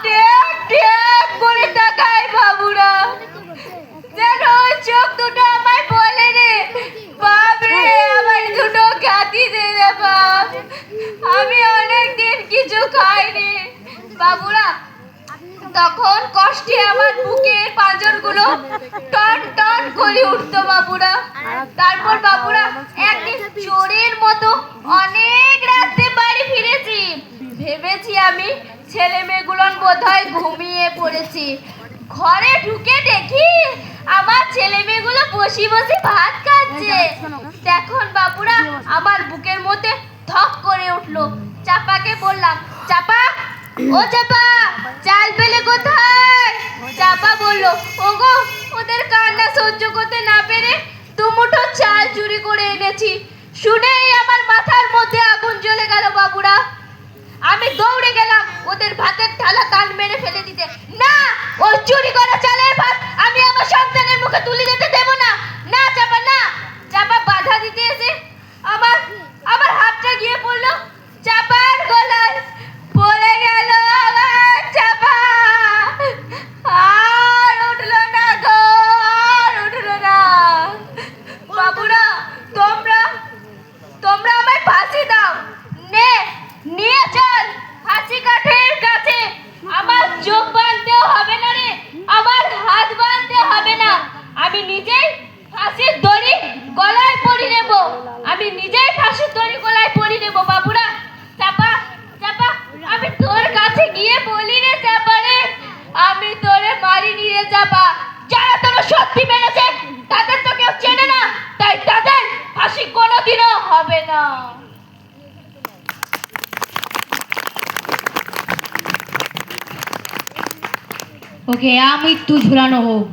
ট্যাক ট্যাক করে তাকায় বাবুরা। যেন ওই চোখ দুটো আমায় বলে রে, বাপ রে আমার দুটো গাতি দে রে বাপ, আমি অনেকদিন কিছু খাইনি বাবুরা। তখন কষ্টে আমার বুকের পাঁজরগুলো টন টন করে উঠতো বাবুরা। তারপর বাবুরা একদিন চোরের মতো অনেক রাতে বাড়ি ফিরেছি। ভেবেছি আমি ছেলে মেয়েগুলো বোধহয় ঘুমিয়ে পড়েছি। ঘরে ঢুকে দেখি আমার ছেলে মেয়েগুলো বসে বসে ভাত খাচ্ছে। তখন বাবুরা আমার বুকের মধ্যে ধক করে উঠলো। চাপাকে বললাম, চাপা, ও চাপা, চাল পেলে কোথায়? চাপা বলল, ওগো ওদের কান্না সহ্য করতে না পেরে দুমুঠো চাল চুরি করে এনেছি। শুনেই আমার মাথার মধ্যে আগুন জ্বলে গেল বাবুরা। আমি দৌড়ে গেলাম ওদের ভাতের থালা কান মেরে ফেলে দিতে। না, ওই চুরি করা চালের ভাত আমি আমার সন্তানের মুখে তুলে দিতে দেব না। না চাপা, না। চাপা বাধা দিতে এসে আমার হাতটা গিয়ে পড়লো চাপার গলায়। পড়ে গেল আমার চাপা, আর উঠলো না গো, আর উঠলো না। বাবুরা তোমরা আমায় ফাঁসি দাও, নিয়ে চল ফাঁসি কাঠের কাছে। আমার চোখ বাঁধতেও হবে না রে, আমার হাত বাঁধতে হবে না। আমি নিজেই ফাঁসির দড়ি গলায় পরিয়ে নেব, আমি নিজেই ফাঁসির দড়ি গলায় পরিয়ে নেব বাবুরা। চাপা, চাপা, আমি তোর কাছে গিয়ে বলি রে চাপা রে, আমি তোরে মারিনি রে চাপা। যারা তোর সত্যি মেরেছে তাদের তো কেউ চেনে না, তাই তাদের ফাঁসি কোনোদিনও হবে না। ওকে আমৃত্যু ঝুলানো হোক।